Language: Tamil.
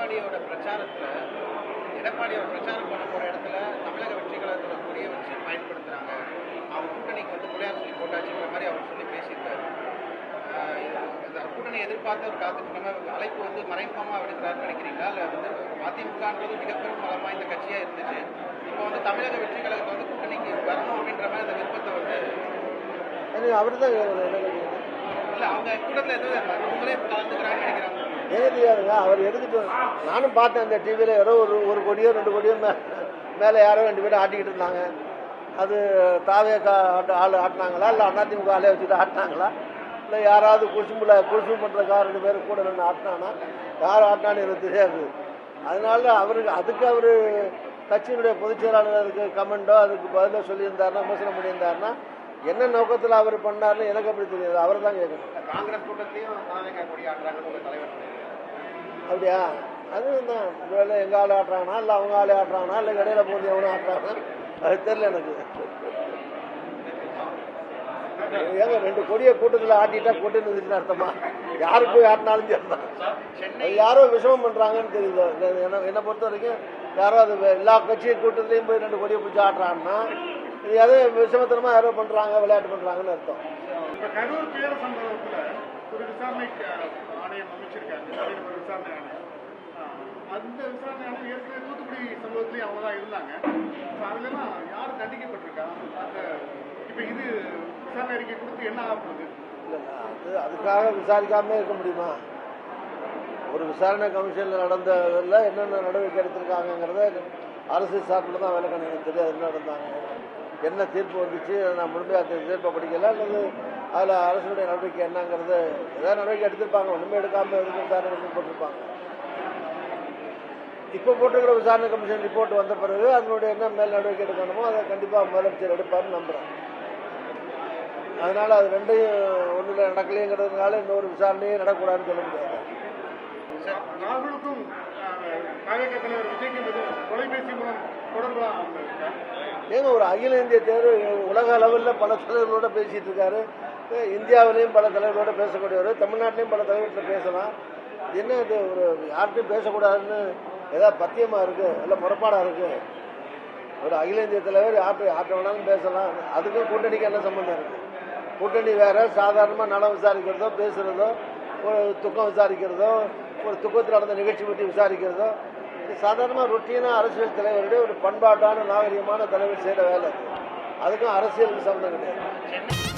எடப்பாடியோட பிரச்சாரத்துல எடப்பாடியோட பிரச்சாரம் பண்ண போற இடத்துல தமிழக வெற்றி கழகத்தோட கொடியை வச்சு பயன்படுத்துறாங்க. அவங்க கூட்டணிக்கு புள்ளையார் சொல்லி போட்டாச்சுன்ற மாதிரி அவர் சொல்லி பேசியிருக்காரு. இந்த கூட்டணி எதிர்பார்த்து அவர் காத்துட்டு நம்ம அழைப்பு மறைமுகமா விடுக்கிறாருன்னு நினைக்கிறீங்களா? இல்ல அதிமுகன்றது மிகப்பெரும் பலமா இந்த கட்சியா இருந்துச்சு. இப்போ தமிழக வெற்றி கழகத்தை கூட்டணிக்கு வரணும் அப்படின்ற மாதிரி அந்த விருப்பத்தை அவர் தான் இல்ல அவங்க கூட்டத்தில் எதுவும் அவங்களே கலந்துக்கிறாங்கன்னு நினைக்கிறாங்க. தெரியாதுங்க. அவர் எதுக்கிட்டு நானும் பார்த்தேன் அந்த டிவியில் யாரோ ஒரு கோடியோ 2 கோடியோ மேலே யாரோ 2 பேரும் ஆட்டிக்கிட்டு இருந்தாங்க. அது தாவே ஆள் ஆட்டினாங்களா இல்லை அதிமுக ஆளே வச்சுட்டு ஆட்டினாங்களா இல்லை யாராவது குசும் பண்ணுறக்கா 2 பேரும் கூட 2 ஆட்டினானா யார் ஆட்டினான்னு எனக்கு தெரியாது. அதனால அதுக்கு அவர் கட்சியினுடைய பொதுச் செயலாளருக்கு கமெண்டோ அதுக்கு பதிலாக சொல்லியிருந்தாருன்னா விமர்சனம் பண்ணியிருந்தாருன்னா என்ன நோக்கத்தில் அவர் பண்ணார்னு எனக்கு அப்படி தெரியாது. அவர் தான் கேட்கணும். காங்கிரஸ் கூட்டத்தையும் தலைவர் அப்படியா? அதுதான் வேலை எங்கள் ஆள் ஆட்டுறாங்கன்னா இல்லை அவங்க ஆளே ஆட்டுறாங்கன்னா இல்லை இடையில போது எவனும் ஆட்டுறாங்கன்னா அது தெரியல எனக்கு. ஏங்க 2 கோடியை கூட்டத்தில் ஆட்டிட்டா கூட்டணி இருந்துச்சுன்னு அர்த்தமா? யாரு போய் ஆட்டினாலும் சரிதான். அது யாரோ விஷமம் பண்ணுறாங்கன்னு தெரியுது. என்னை பொறுத்த வரைக்கும் யாரோ அது எல்லா கட்சி கூட்டத்திலையும் போய் 2 கோடியை பிடிச்சி ஆட்டுறாங்கன்னா இது எதோ விஷமத்தனமா யாரோ பண்றாங்க, விளையாட்டு பண்றாங்கன்னு அர்த்தம். இப்ப கரூர் பேர சம்பவத்துல ஒரு விசாரணை ஆணையம் அமைச்சிருக்காங்க, விசாரணை ஆணையம். அந்த விசாரணை ஆணையம் ஏற்கனவே தூத்துக்குடி சம்பவத்திலேயே அவங்க தான் இருந்தாங்க. அதுலாம் யாரும் தண்டிக்கப்பட்டிருக்காங்க. இப்ப இது விசாரணை அறிக்கை கொடுத்து என்ன ஆகப்படுது? இல்ல அதுக்காக விசாரிக்காம இருக்க முடியுமா? ஒரு விசாரணை கமிஷன்ல நடந்ததில் என்னென்ன நடவடிக்கை எடுத்திருக்காங்கிறத அரசு சார்பில் தான் வேலை கணக்கு தெரியாது. என்ன நடந்தாங்க, என்ன தீர்ப்பு வந்துச்சு, நான் முழுமையாக தீர்ப்பை படிக்கல அல்லது அதில் அரசுடைய நடவடிக்கை என்னங்கிறது ஏதாவது நடவடிக்கை எடுத்திருப்பாங்க. ஒன்றுமே எடுக்காமல் எதுக்கு விசாரணை போட்டிருப்பாங்க. இப்போ போட்டிருக்கிற விசாரணை கமிஷன் ரிப்போர்ட் வந்த பிறகு அதனுடைய என்ன மேல் நடவடிக்கை எடுக்கணுமோ அதை கண்டிப்பாக முதலமைச்சர் எடுப்பார்னு நம்புகிறேன். அதனால் அது ரெண்டையும் ஒன்றில் நடக்கலைங்கிறதுனால இன்னொரு விசாரணையே நடக்கூடாதுன்னு சொல்ல முடியாது. ராகுலுக்கும் தலைவர் விஜய்க்கும் தொலைபேசி மூலம் தொடர்பு ஏங்க ஒரு அகில இந்திய தேர்வு உலக அளவில் பல தலைவர்களோட பேசிட்டு இருக்காரு. இந்தியாவிலையும் பல தலைவர்களோட பேசக்கூடியவர், தமிழ்நாட்டிலையும் பல தலைவர்கிட்ட பேசலாம். என்ன இது ஒரு யார்கிட்டையும் பேசக்கூடாதுன்னு ஏதாவது பத்தியமா இருக்கு, இல்லை முறப்பாடா இருக்கு? ஒரு அகில இந்திய தலைவர் யார்கிட்ட வேணாலும் பேசலாம். அதுக்கும் கூட்டணிக்கு என்ன சம்பந்தம் இருக்கு? கூட்டணி வேற, சாதாரணமாக நலம் விசாரிக்கிறதோ பேசுறதோ ஒரு துக்கம் விசாரிக்கிறதோ ஒரு துக்கத்தில் நடந்த நிகழ்ச்சி பற்றி விசாரிக்கிறதோ சாதாரணமாக ரொட்டீனாக அரசியல் தலைவருடைய ஒரு பண்பாட்டான நாகரிகமான தலைவர் செய்கிற வேலை. அதுக்கும் அரசியலுக்கு சம்மந்தம் கிடையாது.